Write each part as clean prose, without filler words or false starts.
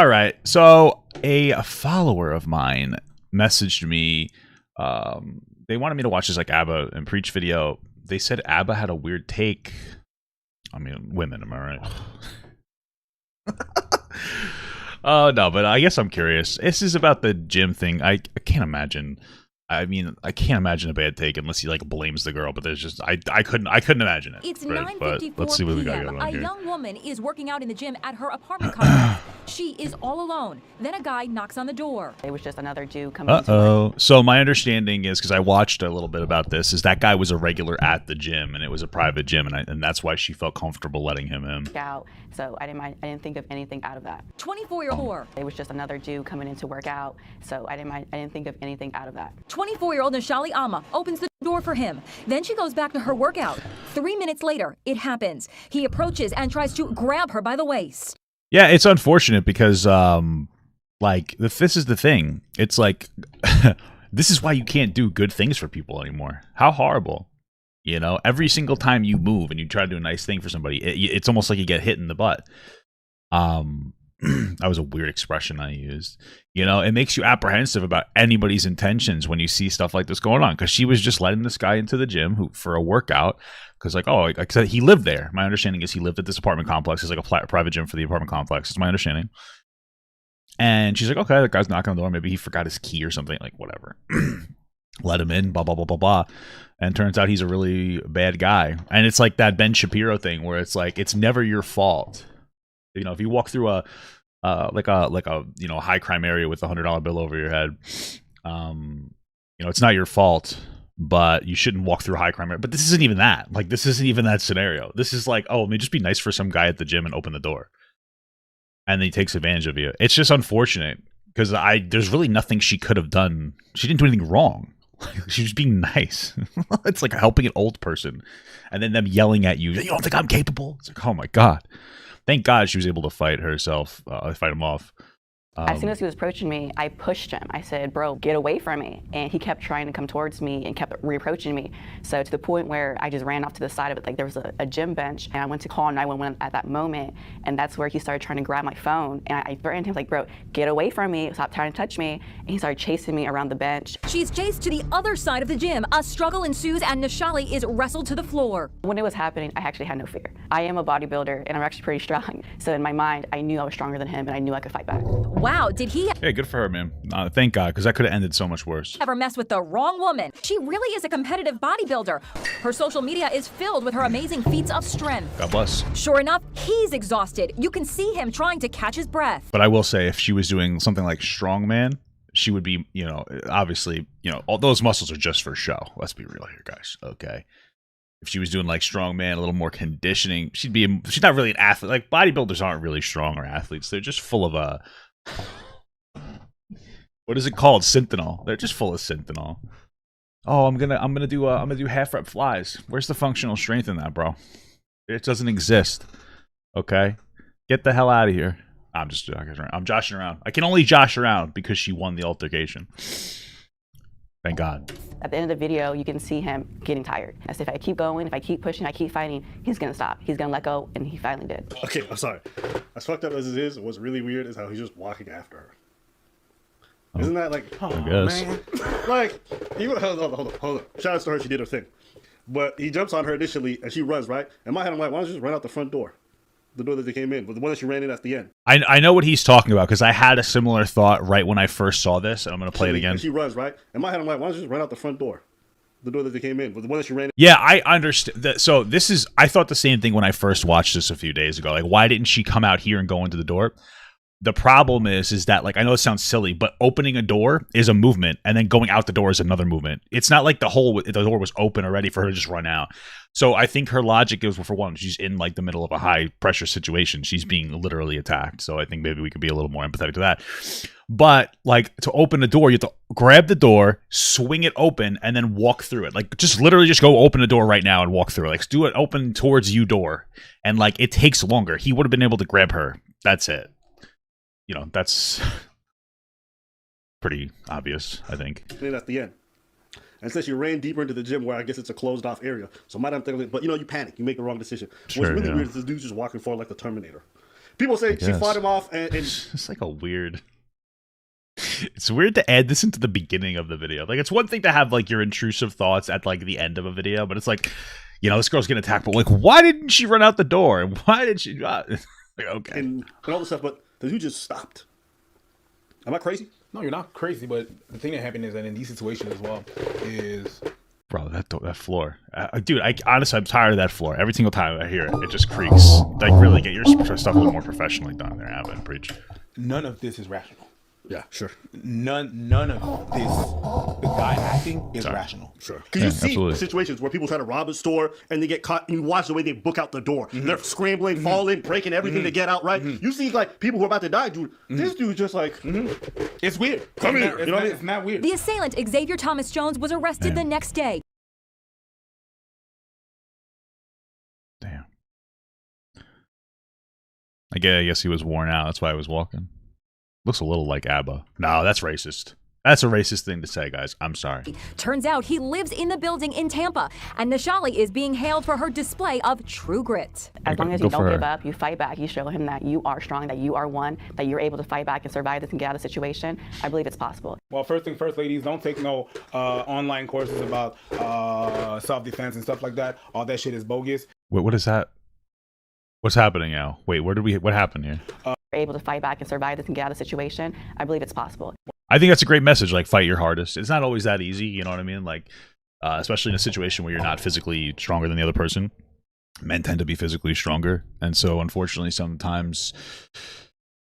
All right. So a follower of mine messaged me. They wanted me to watch this like ABBA and Preach video. They said ABBA had a weird take. I mean, women, am I right? Oh, no, but I guess I'm curious. This is about the gym thing. I can't imagine. I mean, I can't imagine a bad take unless he like blames the girl. But there's just I couldn't imagine it. It's right? 9:54 let's see what we got p.m. going on A here. young woman is working out in the gym at her apartment complex. She is all alone. Then a guy knocks on the door. It was just another Jew coming into work. So my understanding is, because I watched a little bit about this, is that guy was a regular at the gym and it was a private gym, and that's why she felt comfortable letting him in. Out, so I didn't think of anything out of that. 24-year-old. It was just another Jew coming in to work out, so I didn't think of anything out of that. 24-year-old Nishali Amma opens the door for him. Then she goes back to her workout. 3 minutes later, it happens. He approaches and tries to grab her by the waist. Yeah, it's unfortunate because, like, this is the thing. It's like, this is why you can't do good things for people anymore. How horrible. You know, every single time you move and you try to do a nice thing for somebody, it's almost like you get hit in the butt. That was a weird expression I used. You know, it makes you apprehensive about anybody's intentions when you see stuff like this going on. Because she was just letting this guy into the gym for a workout. Because, like, oh, like I said, he lived there. My understanding is he lived at this apartment complex. It's like a private gym for the apartment complex. It's my understanding. And she's like, okay, the guy's knocking on the door. Maybe he forgot his key or something. Like, whatever. Let him in, blah, blah, blah, blah, blah. And turns out he's a really bad guy. And it's like that Ben Shapiro thing where it's like, it's never your fault. You know, if you walk through a you know, high crime area with $100 bill over your head, you know, it's not your fault, but you shouldn't walk through a high crime area. But this isn't even that. Like, this isn't even that scenario. This is like, oh, I mean, just be nice for some guy at the gym and open the door. And then he takes advantage of you. It's just unfortunate because there's really nothing she could have done. She didn't do anything wrong. She was being nice. It's like helping an old person. And then them yelling at you, you don't think I'm capable? It's like, oh my God. Thank God she was able to fight herself, fight him off. As soon as he was approaching me, I pushed him. I said, bro, get away from me. And he kept trying to come towards me and kept reapproaching me. So to the point where I just ran off to the side of it. Like, there was a gym bench, and I went to call 911 at that moment. And that's where he started trying to grab my phone. And I threatened him, like, bro, get away from me. Stop trying to touch me. And he started chasing me around the bench. She's chased to the other side of the gym. A struggle ensues, and Nishali is wrestled to the floor. When it was happening, I actually had no fear. I am a bodybuilder, and I'm actually pretty strong. So in my mind, I knew I was stronger than him, and I knew I could fight back. Wow, did he Hey, good for her, man. Thank God, because that could have ended so much worse. ever mess with the wrong woman? She really is a competitive bodybuilder. Her social media is filled with her amazing feats of strength. God bless. Sure enough, he's exhausted. You can see him trying to catch his breath. But I will say, if she was doing something like strongman, she would be, you know, obviously, you know, all those muscles are just for show. Let's be real here, guys. Okay. If she was doing like strongman, a little more conditioning, she's not really an athlete. Like, bodybuilders aren't really strong or athletes. They're just full of what is it called? Synthetanol. They're just full of synthetanol. Oh, I'm gonna do half rep flies. Where's the functional strength in that, bro? It doesn't exist. Okay, get the hell out of here. I'm joshing around. I can only josh around because she won the altercation. Thank God. At the end of the video, you can see him getting tired. As if I keep going, if I keep pushing, I keep fighting, he's gonna stop. He's gonna let go, and he finally did. Okay, I'm sorry. As fucked up as it is, what's really weird is how he's just walking after her. Isn't that like, oh, I guess. man. Like, hold on. Shout out to her, she did her thing. But he jumps on her initially, and she runs, right? In my head, I'm like, why don't you just run out the front door? The door that they came in, but the one that she ran in at the end. I know what he's talking about, because I had a similar thought right when I first saw this, and I'm going to play it again. She runs, right? In my head, I'm like, why don't you just run out the front door? The door that they came in, but the one that she ran in. Yeah, I understand. So I thought the same thing when I first watched this a few days ago. Like, why didn't she come out here and go into the door? The problem is that, like, I know it sounds silly, but opening a door is a movement, and then going out the door is another movement. It's not like the door was open already for her to just run out. So I think her logic is, well, for one, she's in like the middle of a high pressure situation. She's being literally attacked. So I think maybe we could be a little more empathetic to that. But like, to open the door, you have to grab the door, swing it open, and then walk through it. Like, just literally just go open the door right now and walk through it. Like, do it open towards you door. And like, it takes longer. He would have been able to grab her. That's it. You know, that's pretty obvious, I think. At the end. And since you ran deeper into the gym where I guess it's a closed off area. So might I'm thinking, but you know, you panic, you make the wrong decision. Sure, What's really yeah. weird is this dude's just walking forward like the Terminator. People say she fought him off, and it's like a weird. It's weird to add this into the beginning of the video. Like, it's one thing to have like your intrusive thoughts at like the end of a video, but it's like, you know, this girl's getting attacked, but like, why didn't she run out the door? And why did she? Like, okay, and all this stuff, but the dude just stopped. Am I crazy? No, you're not crazy, but the thing that happened is that in these situations as well is... Bro, that floor. Dude, honestly, I'm tired of that floor. Every single time I hear it, it just creaks. Like, really get your stuff a little more professionally done there, Abbott. Preach. None of this is rational. Yeah, sure. None of this, the guy acting is rational. Sure. Because you see absolutely. situations where people try to rob a store and they get caught, and you watch the way they book out the door. They're scrambling, falling, breaking everything to get out, right? You see, like, people who are about to die, dude. This dude's just like, It's weird. Come here. It's, not, it's not weird. The assailant, Xavier Thomas Jones, was arrested the next day. Damn. I guess he was worn out. That's why he was walking. Looks a little like ABBA. No, that's racist. That's a racist thing to say, guys. I'm sorry. Turns out he lives in the building in Tampa, and Nishali is being hailed for her display of true grit. As long as you don't give up, you fight back, you show him that you are strong, that you are one, that you're able to fight back and survive this and get out of the situation, I believe it's possible. Well, first thing first, ladies, don't take no online courses about self-defense and stuff like that. All that shit is bogus. Wait, what is that? What's happening now? Wait, what happened here? You're able to fight back and survive this and get out of the situation, I believe it's possible. I think that's a great message. Like, fight your hardest. It's not always that easy. You know what I mean? Like, especially in a situation where you're not physically stronger than the other person. Men tend to be physically stronger. And so, unfortunately, sometimes,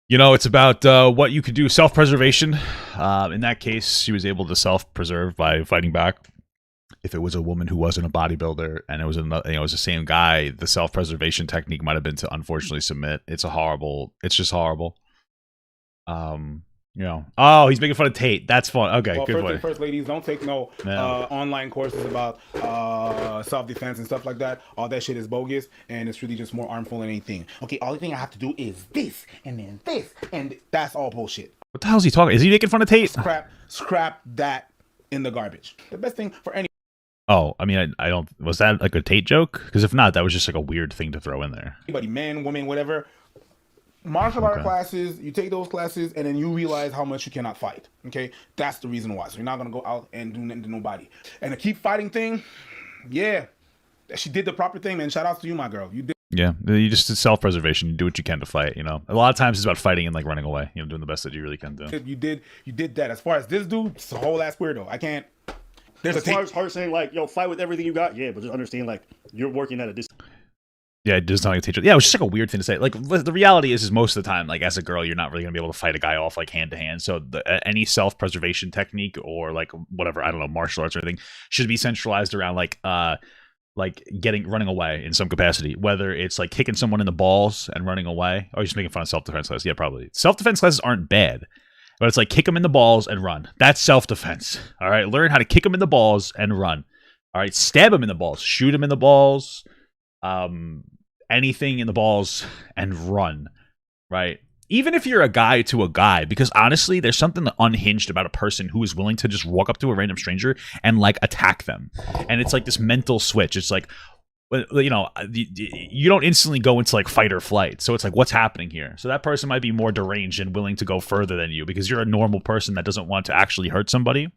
you know, it's about what you could do. Self-preservation. In that case, she was able to self-preserve by fighting back. If it was a woman who wasn't a bodybuilder and it was another, you know, it was the same guy, the self-preservation technique might have been to unfortunately submit. It's just horrible. You know, oh, he's making fun of Tate. That's fun. Okay, well, good first way. thing first, ladies, don't take no online courses about self-defense and stuff like that. All that shit is bogus, and it's really just more harmful than anything. Okay, all the thing I have to do is this, and then this, and that's all bullshit. What the hell is he talking? Is he making fun of Tate? Scrap that in the garbage. The best thing for any. Oh, I mean, I don't. Was that like a Tate joke? Because if not, that was just like a weird thing to throw in there. Anybody, man, woman, whatever. Martial art classes, you take those classes, and then you realize how much you cannot fight. Okay, that's the reason why. So you're not gonna go out and do nothing to nobody. And the keep fighting thing, yeah, she did the proper thing, man. Shout out to you, my girl. You did. Yeah, you just did self-preservation. You do what you can to fight. You know, a lot of times it's about fighting and like running away. You know, doing the best that you really can do. You did that. As far as this dude, it's a whole ass weirdo. I can't. There's as far as her saying like, yo, fight with everything you got, yeah, but just understand like you're working at a distance. Yeah, it does not like a teacher. Yeah, it was just like a weird thing to say. Like, the reality is most of the time, like as a girl, you're not really gonna be able to fight a guy off like hand to hand. So any self-preservation technique or like whatever, I don't know, martial arts or anything should be centralized around like running away in some capacity. Whether it's like kicking someone in the balls and running away, or just making fun of self-defense classes. Yeah, probably. Self-defense classes aren't bad, but it's like kick them in the balls and run. That's self-defense. All right, learn how to kick them in the balls and run. All right, stab them in the balls, shoot them in the balls. Anything in the balls and run, right? Even if you're a guy to a guy, because honestly, there's something unhinged about a person who is willing to just walk up to a random stranger and like attack them. And it's like this mental switch. It's like, you know, you don't instantly go into like fight or flight. So it's like, what's happening here? So that person might be more deranged and willing to go further than you because you're a normal person that doesn't want to actually hurt somebody.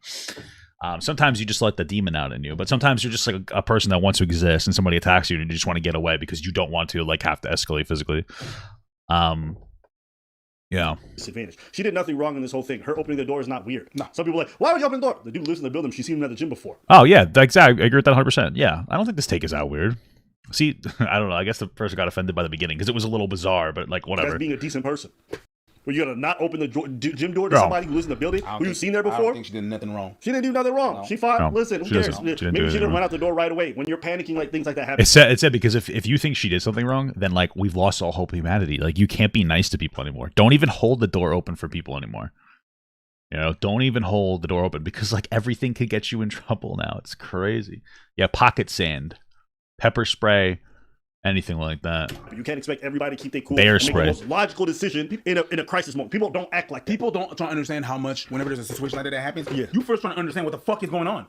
Sometimes you just let the demon out in you, but sometimes you're just like a person that wants to exist and somebody attacks you and you just want to get away because you don't want to like have to escalate physically. Yeah. Disadvantage. She did nothing wrong in this whole thing. Her opening the door is not weird. No. Some people are like, why would you open the door? The dude lives in the building. She's seen him at the gym before. Oh yeah, exactly. I agree with that 100%. Yeah, I don't think this take is that weird. See, I don't know. I guess the person got offended by the beginning because it was a little bizarre, but like whatever. That's being a decent person. Were you gonna not open the gym door to somebody who lives in the building who you've seen there before? I don't think she did nothing wrong. She didn't do nothing wrong. No. She fought. No. Listen, who cares? Maybe she didn't run out the door right away. When you're panicking, like things like that happen. It said because if you think she did something wrong, then like we've lost all hope of humanity. Like you can't be nice to people anymore. Don't even hold the door open for people anymore. You know, don't even hold the door open because like everything could get you in trouble now. It's crazy. Yeah, pocket sand, pepper spray. Anything like that. You can't expect everybody to keep their cool. Bear and spray. Make the most logical decision in a crisis moment. People don't act like that. People don't try to understand how much whenever there's a situation like that happens. Yeah. You first trying to understand what the fuck is going on.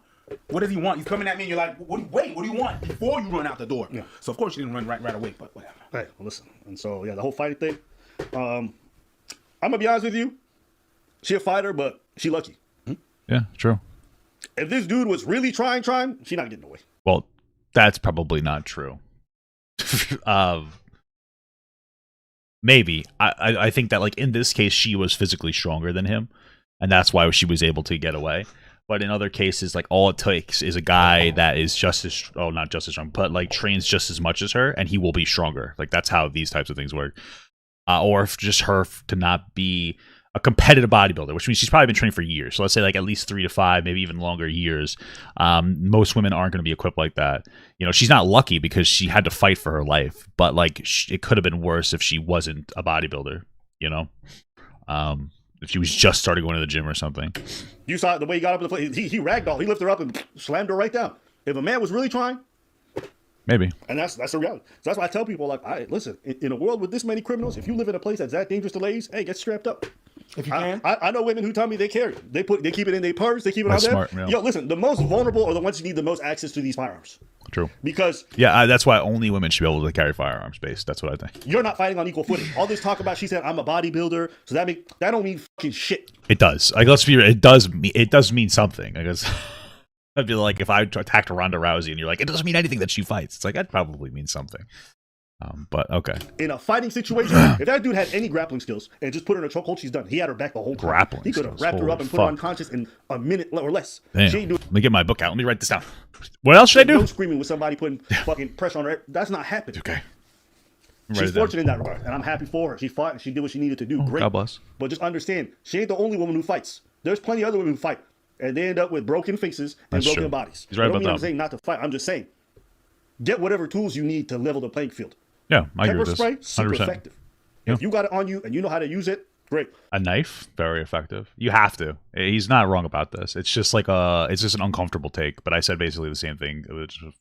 What does he want? He's coming at me and you're like, what do you want? Before you run out the door. Yeah. So of course you didn't run right away, but whatever. Hey, well, listen. And so yeah, the whole fighting thing, I'm gonna be honest with you. She a fighter, but she lucky. Yeah, true. If this dude was really trying, she not getting away. Well, that's probably not true. Maybe. I think that, like, in this case, she was physically stronger than him, and that's why she was able to get away. But in other cases, like, all it takes is a guy that is just as, oh, not just as strong, but, like, trains just as much as her, and he will be stronger. Like, that's how these types of things work. Or if just her to not be a competitive bodybuilder, which means she's probably been training for years. So let's say like at least 3 to 5, maybe even longer years. Most women aren't going to be equipped like that. You know, she's not lucky because she had to fight for her life, but like it could have been worse if she wasn't a bodybuilder, you know? If she was just starting going to the gym or something. You saw the way he got up in the plate. He ragdolled. He lifted her up and slammed her right down. If a man was really trying, maybe. And that's the reality. So that's why I tell people, like, listen, in a world with this many criminals, if you live in a place that's that dangerous to ladies, hey, get strapped up. If you can. I know women who tell me they carry it. They keep it in their purse. They keep it That's out there. smart, yeah. Yo, listen, the most vulnerable are the ones who need the most access to these firearms. True. Because that's why only women should be able to carry firearms based. That's what I think. you're not fighting on equal footing. All this talk about, she said, I'm a bodybuilder, so that don't mean fucking shit. It does. Like, let's be real. It does mean something. I guess. I'd be like, if I attacked Ronda Rousey and you're like, it doesn't mean anything that she fights. It's like, that probably means something. But okay. In a fighting situation, if that dude had any grappling skills and just put her in a chokehold, she's done. He had her back the whole time. Grappling He could have skills. wrapped her up and put her Holy unconscious in a minute or less. Damn. She ain't doing Let me get my book out. Let me write this down. What else should I do? no screaming with somebody putting fucking pressure on her. That's not happening. Okay. She's fortunate in that regard, and I'm happy for her. She fought and she did what she needed to do. Great. God bless. But just understand, she ain't the only woman who fights. There's plenty of other women who fight, and they end up with broken faces and That's broken true. bodies. He's right I don't about mean I'm that. saying not to fight. I'm just saying, get whatever tools you need to level the playing field. Yeah, I agree Pepper with spray, this. super 100%. effective. Yeah. If you got it on you and you know how to use it, great. A knife, very effective. You have to. He's not wrong about this. It's just like it's just an uncomfortable take. But I said basically the same thing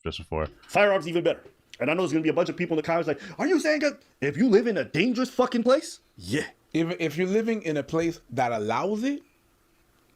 just before. Firearms even better. And I know there's gonna be a bunch of people in the comments like, "Are you saying that if you live in a dangerous fucking place?" Yeah, If you're living in a place that allows it,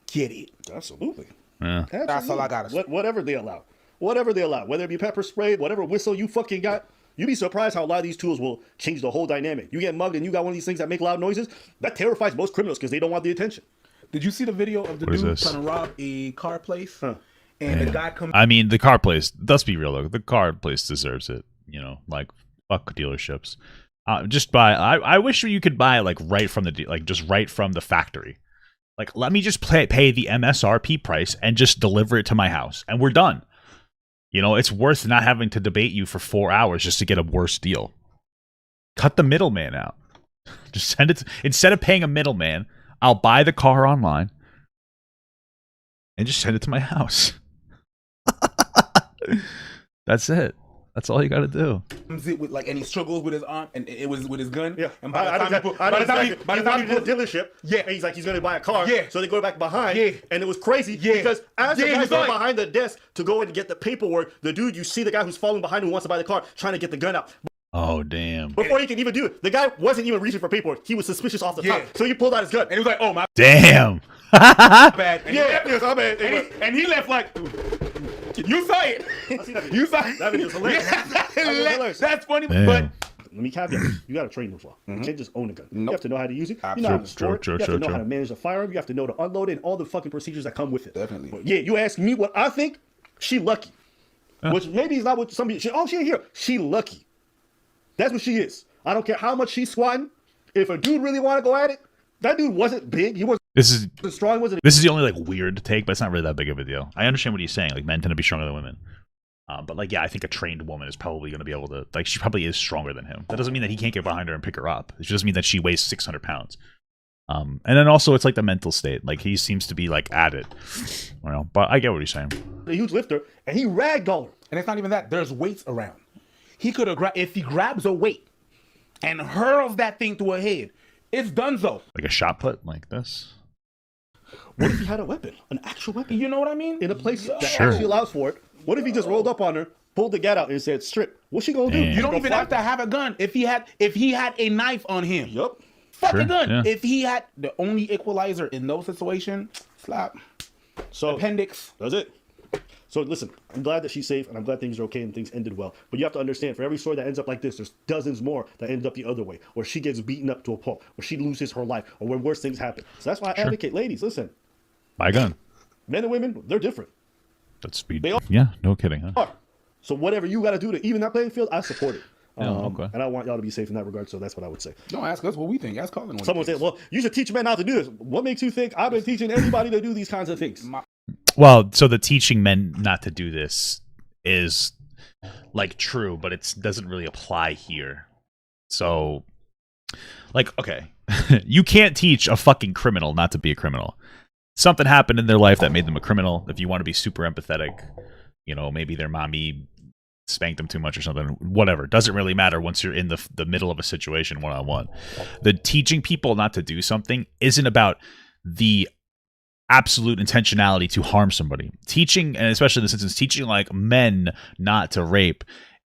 get it. absolutely. Yeah. That's all I gotta say. Whatever they allow, whether it be pepper spray, whatever whistle you fucking got. You'd be surprised how a lot of these tools will change the whole dynamic. You get mugged and you got one of these things that make loud noises. That terrifies most criminals because they don't want the attention. Did you see the video of the What is dude this? trying to rob a car place? Huh. And the guy comes. I mean, the car place. Let's be real though. The car place deserves it. You know, like fuck dealerships. Just buy. I wish you could buy like right from just right from the factory. Like, let me just pay the MSRP price and just deliver it to my house, and we're done. You know, it's worth not having to debate you for 4 hours just to get a worse deal. Cut the middleman out. Just send it. Instead of paying a middleman, I'll buy the car online and just send it to my house. That's it. That's all you got to do. It with and he struggles with his arm, and it was with his gun. Yeah, And by the time he did the dealership, Yeah. and he's like, he's gonna buy a car. Yeah. So they go back behind. Yeah. And it was crazy. Yeah. Because as the Yeah, guy's he's going like- behind the desk to go and get the paperwork, the dude, you see the guy who's following behind him who wants to buy the car, trying to get the gun out. Oh, damn. Before he can even do it, the guy wasn't even reaching for paperwork. He was suspicious off the Yeah. top. So he pulled out his gun. And he was like, "Oh my Damn. bad." And Yeah, yes, I mean, and he left like, "You saw it. see that video. You saw it." That video's hilarious. That video's hilarious. That's funny, Damn. but Let me caveat. You got to train this well. You can't just own a gun. You have to know how to use it. You know how to Absolutely. store it. True, You have to know true. how to manage the firearm. You have to know to unload it and all the fucking procedures that come with it. Definitely. But yeah, you ask me what I think. She lucky, which maybe is not what somebody. She ain't here. She lucky. That's what she is. I don't care how much she's squatting. If a dude really want to go at it, that dude wasn't big. He wasn't This is strong. Wasn't. the only like weird take, but it's not really that big of a deal. I understand what he's saying. Like, men tend to be stronger than women. But like, yeah, I think a trained woman is probably going to be able to, like, she probably is stronger than him. That doesn't mean that he can't get behind her and pick her up. It just means that she weighs 600 pounds. And then also it's like the mental state. Like, he seems to be like at it. You know, but I get what he's saying. A huge lifter, and he ragdolled her. and it's not even that. There's weights around. He could have if he grabs a weight and hurls that thing to her head, it's donezo. Like a shot put like this. What if he had a weapon, an actual weapon, You know what I mean? in a place that Sure. actually allows for it? What if he just rolled up on her, pulled the gat out, and said, "Strip"? What's she gonna do? Damn. You don't Go even fly? have to have a gun. If he had a knife on him, Yup. fuck Sure, a gun. yeah. If he had the only equalizer in those situations, slap, So appendix. that's it. So listen, I'm glad that she's safe, and I'm glad things are okay and things ended well. But you have to understand, for every story that ends up like this, there's dozens more that end up the other way, or she gets beaten up to a pulp, or she loses her life, or where worse things happen. So that's why I advocate, ladies, listen, My gun. men and women, they're different. That's speed. They all Yeah, no kidding. Huh? are. So whatever you got to do to even that playing field, I support it. Okay. And I want y'all to be safe in that regard, so that's what I would say. Don't ask us what we think. Ask Colin. Someone said, well, you should teach men how to do this. What makes you think I've been teaching anybody to do these kinds of things? Well, so the teaching men not to do this is like true, but it doesn't really apply here. So, like, okay, you can't teach a fucking criminal not to be a criminal. Something happened in their life that made them a criminal. If you want to be super empathetic, you know, maybe their mommy spanked them too much or something, whatever. Doesn't really matter once you're in the middle of a situation one-on-one. The teaching people not to do something isn't about the absolute intentionality to harm somebody. Teaching, and especially in this instance, teaching like men not to rape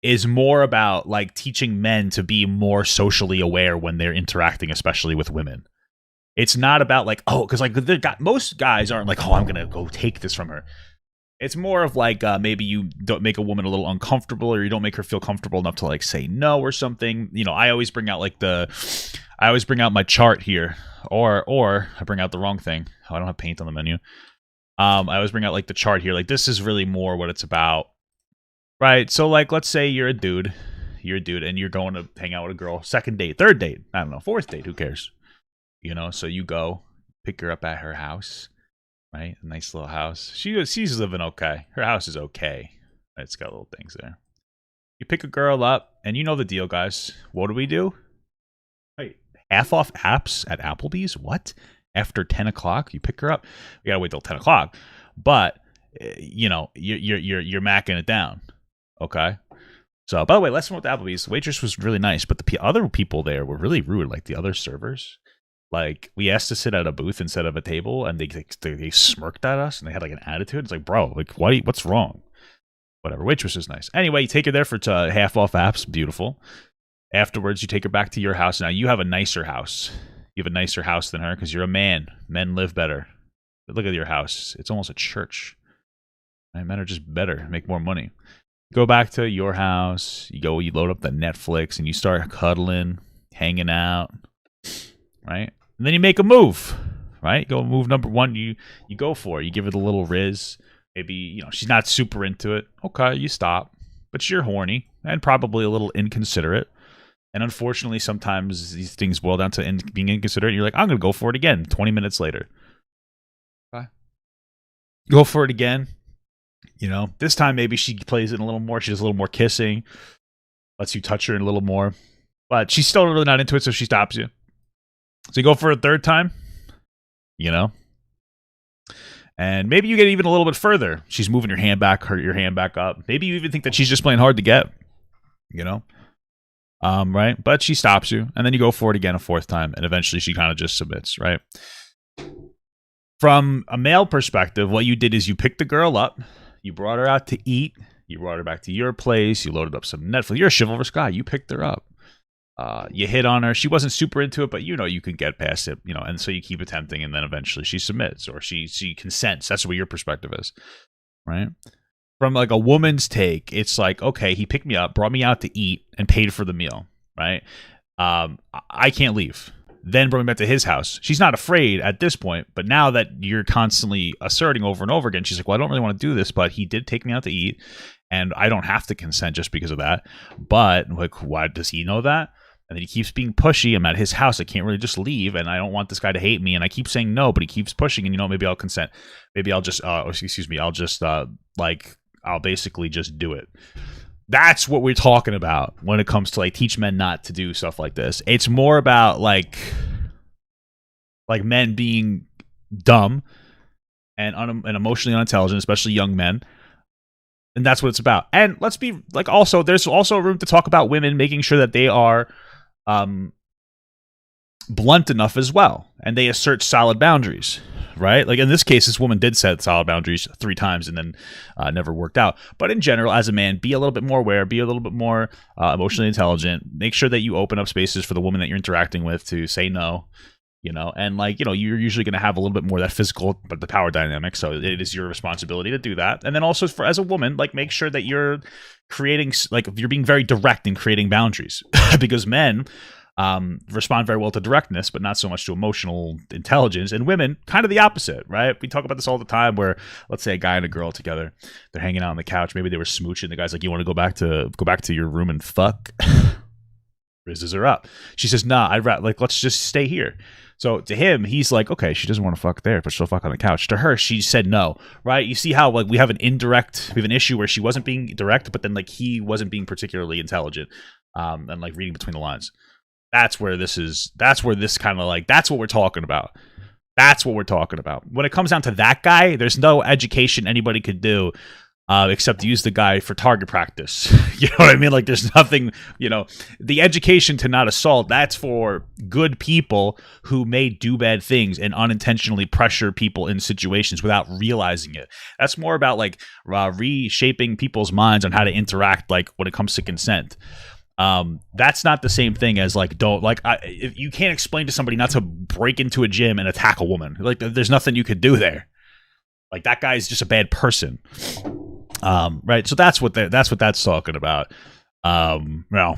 is more about like teaching men to be more socially aware when they're interacting, especially with women. It's not about like, oh, because like most guys aren't like, oh, I'm gonna go take this from her. It's more of like maybe you don't make a woman a little uncomfortable, or you don't make her feel comfortable enough to like say no or something. You know, I always bring out my chart here, or I bring out the wrong thing. Oh, I don't have paint on the menu. I always bring out like the chart here. Like this is really more what it's about, right? So like, let's say you're a dude, and you're going to hang out with a girl, second date, third date, I don't know, fourth date, who cares? You know, so you go pick her up at her house. Right, a nice little house. She's living okay. Her house is okay. It's got little things there. You pick a girl up, and you know the deal, guys. What do? Hey, half off apps at Applebee's. What? After 10 o'clock, you pick her up. You gotta wait till 10 o'clock, but you know you're macking it down. Okay. So, by the way, let's with Applebee's. The waitress was really nice, but the other people there were really rude. Like the other servers. Like, we asked to sit at a booth instead of a table, and they smirked at us, and they had, like, an attitude. It's like, bro, like, what's wrong? Whatever. Waitress is nice. Anyway, you take her there for half off apps. Beautiful. Afterwards, you take her back to your house. Now, you have a nicer house. You have a nicer house than her because you're a man. Men live better. But look at your house. It's almost a church. Right? Men are just better. Make more money. Go back to your house. You load up the Netflix, and you start cuddling, hanging out. Right? And then you make a move, right? Go move number one. You go for it. You give it a little riz. Maybe, you know, she's not super into it. Okay, you stop. But you're horny and probably a little inconsiderate. And unfortunately, sometimes these things boil down to being inconsiderate. You're like, I'm going to go for it again 20 minutes later. Okay. Go for it again. You know, this time maybe she plays it a little more. She does a little more kissing. Lets you touch her a little more. But she's still really not into it, so she stops you. So you go for a third time, you know, and maybe you get even a little bit further. She's moving your hand back up. Maybe you even think that she's just playing hard to get, you know, right? But she stops you, and then you go for it again a fourth time, and eventually she kind of just submits, right? From a male perspective, what you did is you picked the girl up, you brought her out to eat, you brought her back to your place, you loaded up some Netflix. You're a chivalrous guy. You picked her up. You hit on her. She wasn't super into it, but you know you can get past it, you know, and so you keep attempting, and then eventually she submits or she consents. That's what your perspective is, right? From like a woman's take, it's like, okay, he picked me up, brought me out to eat, and paid for the meal, right? I can't leave. Then bring me back to his house. She's not afraid at this point, but now that you're constantly asserting over and over again, she's like, well, I don't really want to do this, but he did take me out to eat, and I don't have to consent just because of that. But like, why does he know that? And then he keeps being pushy. I'm at his house. I can't really just leave, and I don't want this guy to hate me. And I keep saying no, but he keeps pushing. And you know, maybe I'll consent. Maybe I'll just, I'll basically just do it. That's what we're talking about when it comes to like teach men not to do stuff like this. It's more about like men being dumb and emotionally unintelligent, especially young men. And that's what it's about. And let's be like, also, there's also room to talk about women making sure that they are blunt enough as well, and they assert solid boundaries, right? Like in this case, this woman did set solid boundaries 3 times and then never worked out. But in general, as a man, be a little bit more aware, be a little bit more emotionally intelligent. Make sure that you open up spaces for the woman that you're interacting with to say no. you know, and like, you know, you're usually going to have a little bit more of that physical, but the power dynamic. So it is your responsibility to do that. And then also for as a woman, like make sure that you're creating, like you're being very direct in creating boundaries because men respond very well to directness, but not so much to emotional intelligence. And women, kind of the opposite, right? We talk about this all the time where, let's say a guy and a girl together, they're hanging out on the couch. Maybe they were smooching. The guy's like, you want to go back to your room and fuck? Rizzes her up. She says, nah, let's just stay here. So to him, he's like, okay, she doesn't want to fuck there, but she'll fuck on the couch. To her, she said no, right? You see how like we have an issue where she wasn't being direct, but then like he wasn't being particularly intelligent, and like reading between the lines. That's where this kind of like, that's what we're talking about. That's what we're talking about. When it comes down to that guy, there's no education anybody could do except use the guy for target practice. You know what I mean? Like there's nothing, you know, the education to not assault, that's for good people who may do bad things and unintentionally pressure people in situations without realizing it. That's more about like reshaping people's minds on how to interact, like when it comes to consent. That's not the same thing as like, if you can't explain to somebody not to break into a gym and attack a woman. Like there's nothing you could do there. Like that guy's just a bad person. Right. So that's what that's talking about. No.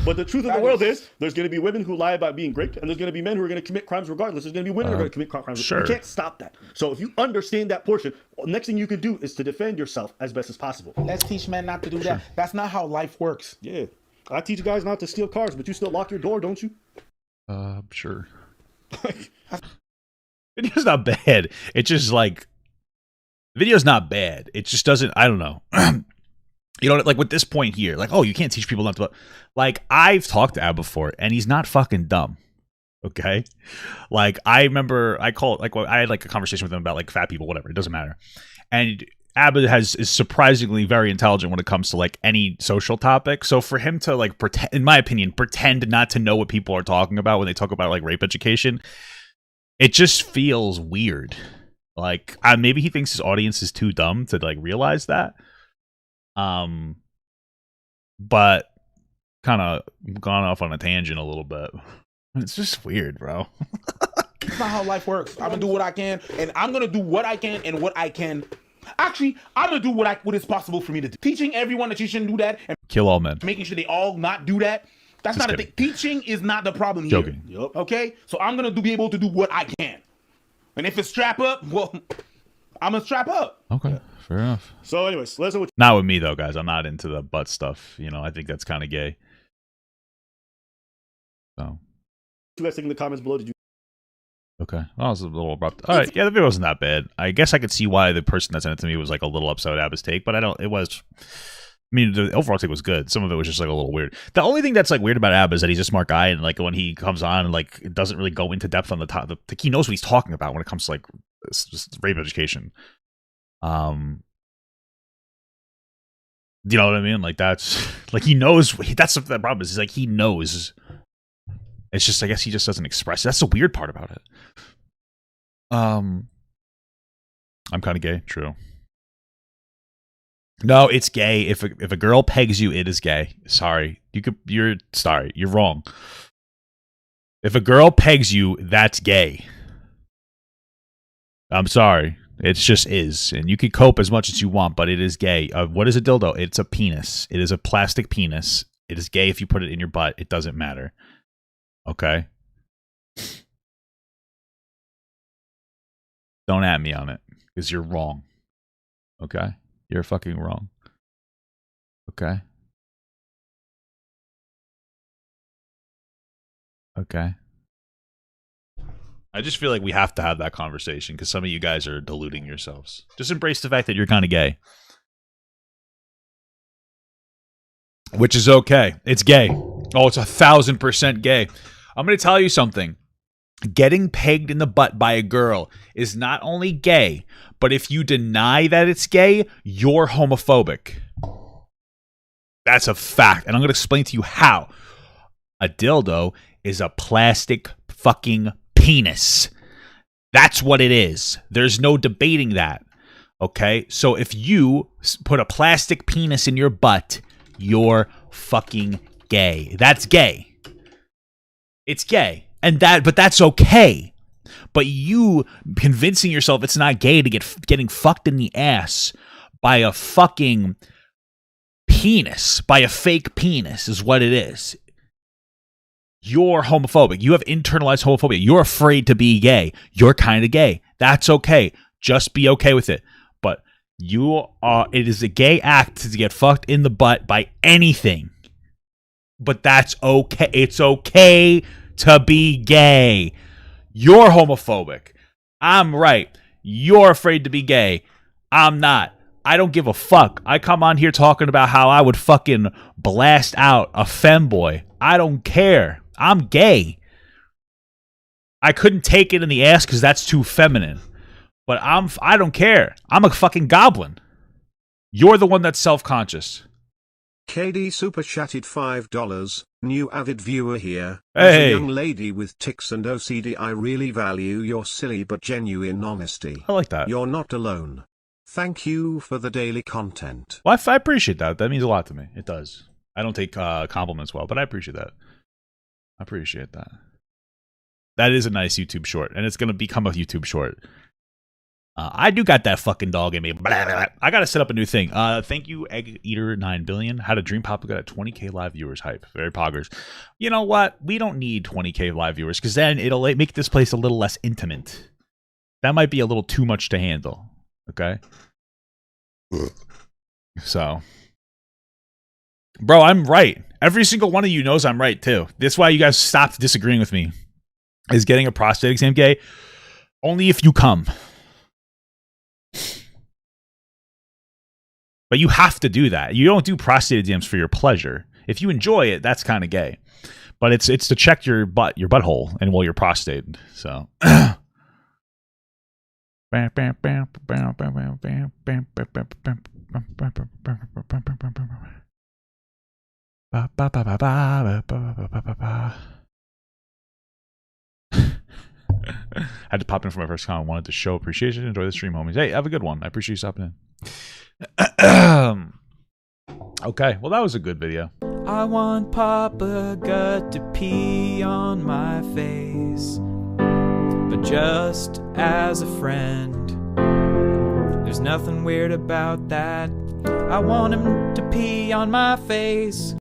But the truth of the world is there's going to be women who lie about being raped, and there's going to be men who are going to commit crimes regardless. There's going to be women who are going to commit crimes. Sure. You can't stop that. So if you understand that portion, next thing you can do is to defend yourself as best as possible. Let's teach men not to do that. That's not how life works. Yeah. I teach guys not to steal cars, but you still lock your door, don't you? Sure. Video's not bad. It's just like, video's not bad. It just doesn't, I don't know. You know, like with this point here, like, oh, you can't teach people not to, like, I've talked to Ab before, and he's not fucking dumb. Okay? Like, I remember, I had like a conversation with him about like fat people, whatever, it doesn't matter. And Ab is surprisingly very intelligent when it comes to like any social topic. So for him to like pretend, in my opinion, pretend not to know what people are talking about when they talk about like rape education, it just feels weird. Like maybe he thinks his audience is too dumb to like realize that. But kind of gone off on a tangent a little bit. It's just weird, bro. That's not how life works. I'm gonna do what I can, and I'm gonna do what I can and what I can. Actually, I'm gonna do what is possible for me to do. Teaching everyone that you shouldn't do that and Kill all men. making sure they all not do that. That's Just not kidding. a thing. Teaching is not the problem here. Joking. Yep. Okay, so I'm gonna be able to do what I can, and if it's strap up, well, I'm gonna strap up. Okay, fair enough. So anyways, let's know what Not with me though, guys. I'm not into the butt stuff. You know, I think that's kind of gay. So. you guys think in the comments below. Did you Okay. Well, that was a little abrupt. All right. Yeah, the video wasn't that bad. I guess I could see why the person that sent it to me was like a little upset at Abba's take, but the overall take was good. Some of it was just like a little weird. The only thing that's like weird about Abba is that he's a smart guy, and like when he comes on and like it doesn't really go into depth on the top. He knows what he's talking about when it comes to like rape education. You know what I mean? Like that's like he knows. That's the problem is. He's like he knows. It's just I guess he just doesn't express it. That's the weird part about it. I'm kind of gay. True. No, it's gay. If a girl pegs you, it is gay. Sorry. You're wrong. If a girl pegs you, that's gay. I'm sorry. It just is. And you can cope as much as you want, but it is gay. What is a dildo? It's a penis. It is a plastic penis. It is gay if you put it in your butt. It doesn't matter. Okay? Don't at me on it, because you're wrong. Okay? You're fucking wrong. Okay? Okay? I just feel like we have to have that conversation because some of you guys are deluding yourselves. Just embrace the fact that you're kind of gay. Which is okay. It's gay. Oh, it's 1,000% gay. I'm going to tell you something. Getting pegged in the butt by a girl is not only gay, but if you deny that it's gay, you're homophobic. That's a fact. And I'm going to explain to you how. A dildo is a plastic fucking penis. That's what it is. There's no debating that. Okay? So if you put a plastic penis in your butt, you're fucking gay. That's gay. It's gay. But that's okay. But you convincing yourself it's not gay to getting fucked in the ass by a fucking penis, by a fake penis, is what it is. You're homophobic. You have internalized homophobia. You're afraid to be gay. You're kind of gay. That's okay. Just be okay with it. But it is a gay act to get fucked in the butt by anything. But that's okay. It's okay to be gay. You're homophobic. I'm right. You're afraid to be gay. I'm not. I don't give a fuck. I come on here talking about how I would fucking blast out a femboy. I don't care. I'm gay. I couldn't take it in the ass because that's too feminine. But I don't care. I'm a fucking goblin. You're the one that's self-conscious. KD super chatted $5. New avid viewer here. Hey. As a young lady with tics and OCD, I really value your silly but genuine honesty. I like that. You're not alone. Thank you for the daily content. Well, I appreciate that. That means a lot to me. It does. I don't take compliments well, but I appreciate that. I appreciate that. That is a nice YouTube short, and it's going to become a YouTube short. I do got that fucking dog in me. Blah, blah, blah. I got to set up a new thing. Thank you, Egg Eater 9 billion. Had a dream pop got at 20k live viewers. Hype. Very poggers. You know what? We don't need 20k live viewers because then it'll make this place a little less intimate. That might be a little too much to handle. Okay? So, bro, I'm right. Every single one of you knows I'm right too. That's why you guys stopped disagreeing with me. Is getting a prostate exam gay? Only if you come. But you have to do that. You don't do prostate exams for your pleasure. If you enjoy it, that's kind of gay. But it's to check your butthole, and your prostate. So. Had to pop in for my first comment. Wanted to show appreciation. Enjoy the stream, homies. Hey, have a good one. I appreciate you stopping in. Okay, well, that was a good video. I want Papa God to pee on my face, but just as a friend. There's nothing weird about that. I want him to pee on my face.